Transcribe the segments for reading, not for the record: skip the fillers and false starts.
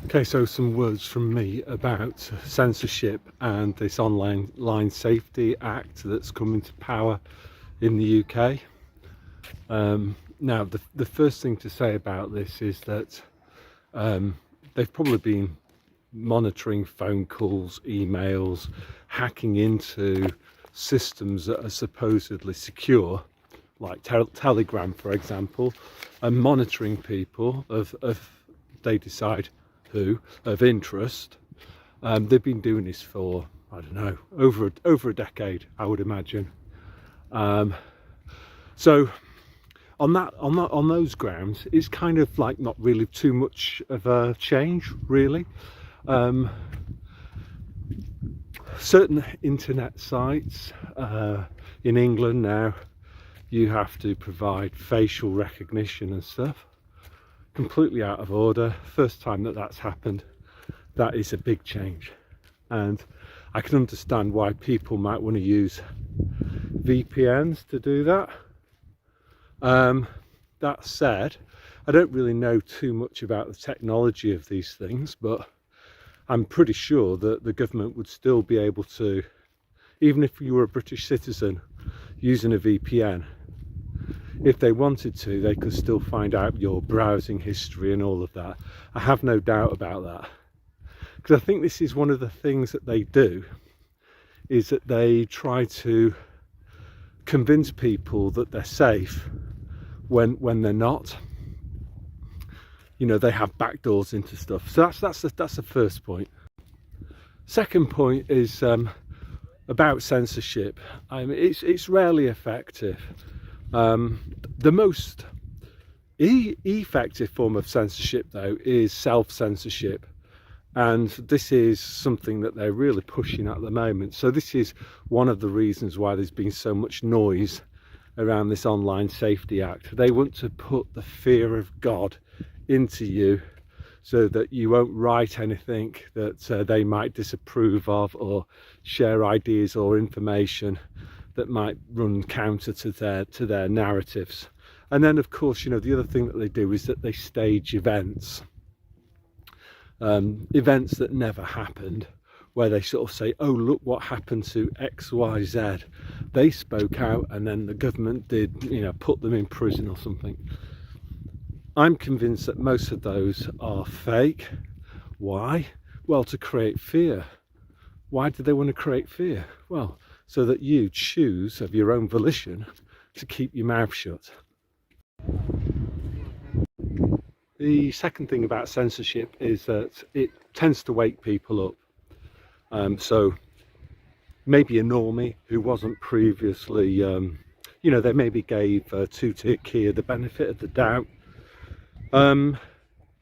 Okay, so some words from me about censorship and this online safety act that's come into power in the UK. Now, the first thing to say about this is that they've probably been monitoring phone calls, emails, hacking into systems that are supposedly secure, like Telegram, for example, and monitoring people of they decide who of interest. They've been doing this for, I don't know, over a decade, I would imagine. So on those grounds, it's kind of like not really too much of a change, really. Certain internet sites in England now, you have to provide facial recognition and stuff. Completely out of order. First time that's happened. That is a big change, and I can understand why people might want to use VPNs to do that. That said, I don't really know too much about the technology of these things, but I'm pretty sure that the government would still be able to, even if you were a British citizen using a VPN, if they wanted to, they could still find out your browsing history and all of that. I have no doubt about that, because I think this is one of the things that they do, is that they try to convince people that they're safe when they're not. You know, they have backdoors into stuff. So that's the first point. Second point is about censorship. It's rarely effective. The most effective form of censorship, though, is self-censorship, and this is something that they're really pushing at the moment. So this is one of the reasons why there's been so much noise around this Online Safety Act. They want to put the fear of God into you so that you won't write anything that they might disapprove of, or share ideas or information that might run counter to their narratives. And then, of course, you know, the other thing that they do is that they stage events that never happened, where they sort of say, oh, look what happened to XYZ. They spoke out, and then the government did, you know, put them in prison or something. I'm convinced that most of those are fake. Why? Well, to create fear. Why do they want to create fear? Well, so that you choose of your own volition to keep your mouth shut. The second thing about censorship is that it tends to wake people up. So maybe a normie who wasn't previously, you know, they maybe gave two-tier Kia the benefit of the doubt.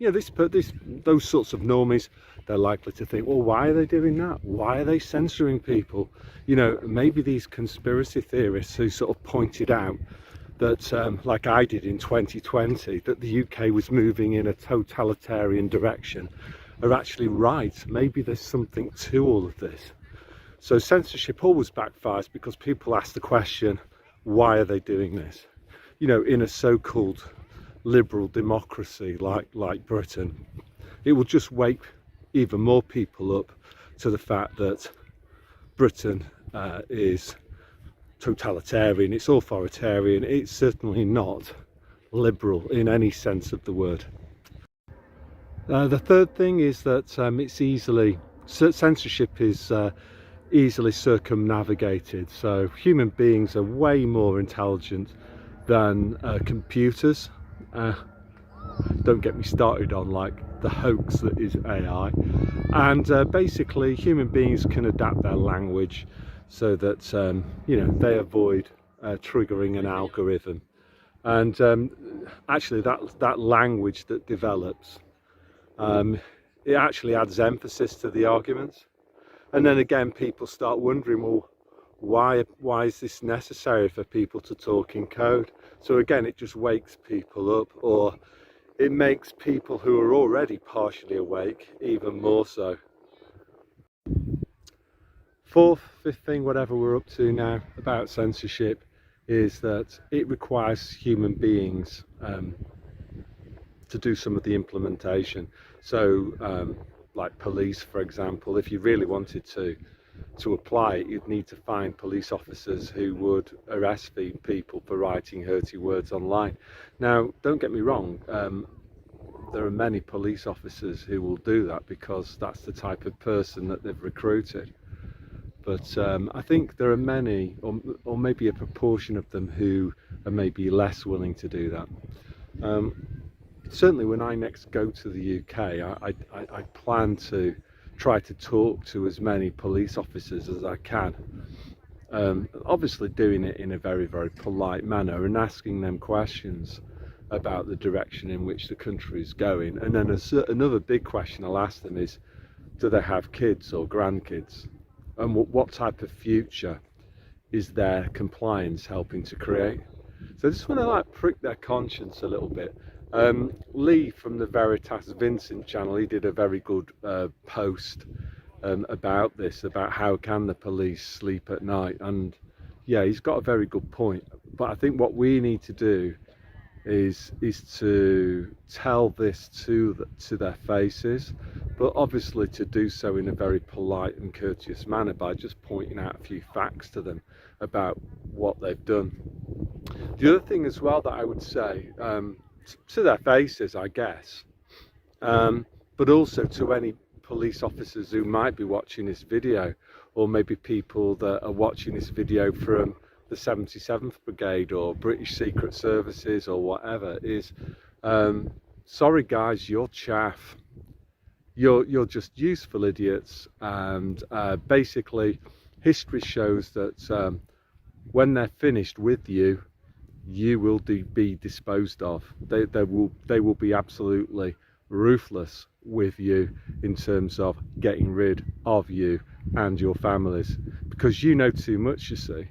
Yeah, those sorts of normies, they're likely to think, well, why are they doing that? Why are they censoring people? You know, maybe these conspiracy theorists who sort of pointed out that, like I did in 2020, that the UK was moving in a totalitarian direction, are actually right. Maybe there's something to all of this. So censorship always backfires because people ask the question, why are they doing this? You know, in a so-called liberal democracy like Britain, it will just wake even more people up to the fact that Britain is totalitarian, it's authoritarian, it's certainly not liberal in any sense of the word. The third thing is that censorship is easily circumnavigated. So human beings are way more intelligent than computers. Don't get me started on like the hoax that is AI. And basically human beings can adapt their language so that you know, they avoid triggering an algorithm. And actually that language that develops, it actually adds emphasis to the arguments. And then again, people start wondering, well, why is this necessary for people to talk in code? So again, it just wakes people up, or it makes people who are already partially awake even more so. Fourth, fifth thing, whatever we're up to now about censorship, is that it requires human beings to do some of the implementation. So like police, for example, if you really wanted to apply it, you'd need to find police officers who would arrest people for writing hurty words online. Now, don't get me wrong, there are many police officers who will do that because that's the type of person that they've recruited. But I think there are many, or maybe a proportion of them, who are maybe less willing to do that. Certainly when I next go to the UK, I plan to try to talk to as many police officers as I can. Obviously doing it in a very, very polite manner and asking them questions about the direction in which the country is going. And then another big question I'll ask them is, do they have kids or grandkids? And what type of future is their compliance helping to create? So I just want to like prick their conscience a little bit. Lee from the Veritas Vincent channel, he did a very good post about this, about how can the police sleep at night, and yeah, he's got a very good point. But I think what we need to do is to tell this to their faces, but obviously to do so in a very polite and courteous manner by just pointing out a few facts to them about what they've done. The other thing as well that I would say, to their faces, I guess, but also to any police officers who might be watching this video, or maybe people that are watching this video from the 77th Brigade or British Secret Services or whatever, is sorry guys, you're chaff. You're just useful idiots, and basically history shows that when they're finished with you, you will be disposed of. They will be absolutely ruthless with you in terms of getting rid of you and your families, because you know too much, you see.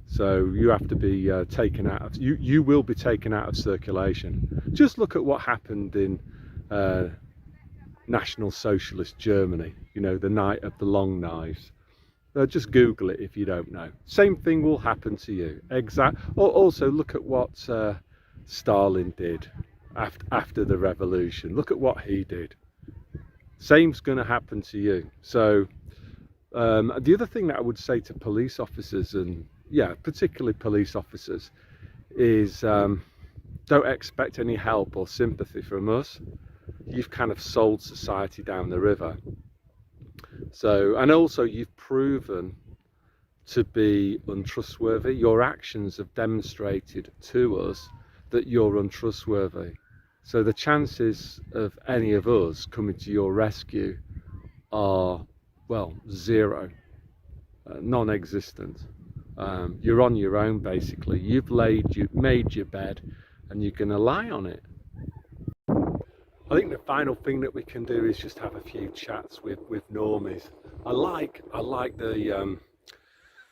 So you have to be taken out of, you will be taken out of circulation. Just look at what happened in National Socialist Germany, you know, the night of the long knives. Just Google it if you don't know. Same thing will happen to you. Also look at what Stalin did after the revolution. Look at what he did. Same's going to happen to you. So the other thing that I would say to police officers, and yeah, particularly police officers, is don't expect any help or sympathy from us. You've kind of sold society down the river. So, and also you've proven to be untrustworthy. Your actions have demonstrated to us that you're untrustworthy. So the chances of any of us coming to your rescue are, well, zero, non-existent. You're on your own basically. You've made your bed and you're going to lie on it. I think the final thing that we can do is just have a few chats with normies. I like the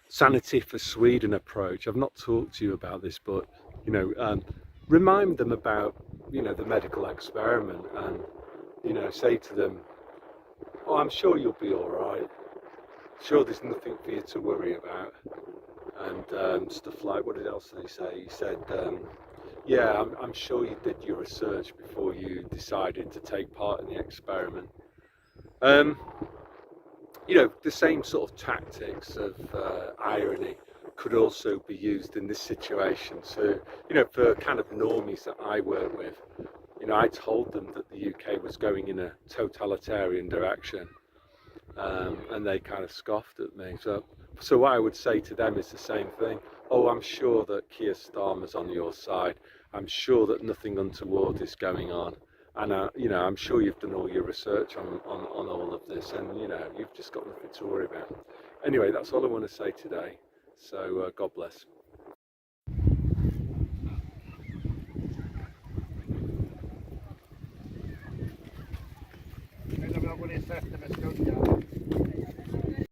Sanity for Sweden approach. I've not talked to you about this, but you know, remind them about, you know, the medical experiment, and you know, say to them, oh, I'm sure you'll be all right. Sure, there's nothing for you to worry about, and stuff like, what else did he say? He said, yeah, I'm sure you did your research before you decided to take part in the experiment. You know, the same sort of tactics of irony could also be used in this situation. So, you know, for kind of normies that I work with, you know, I told them that the UK was going in a totalitarian direction, and they kind of scoffed at me. So what I would say to them is the same thing. Oh, I'm sure that Keir Starmer's on your side. I'm sure that nothing untoward is going on. And, you know, I'm sure you've done all your research on all of this, and, you know, you've just got nothing to worry about. Anyway, that's all I want to say today. So, God bless. Meillä on kun niissä, että me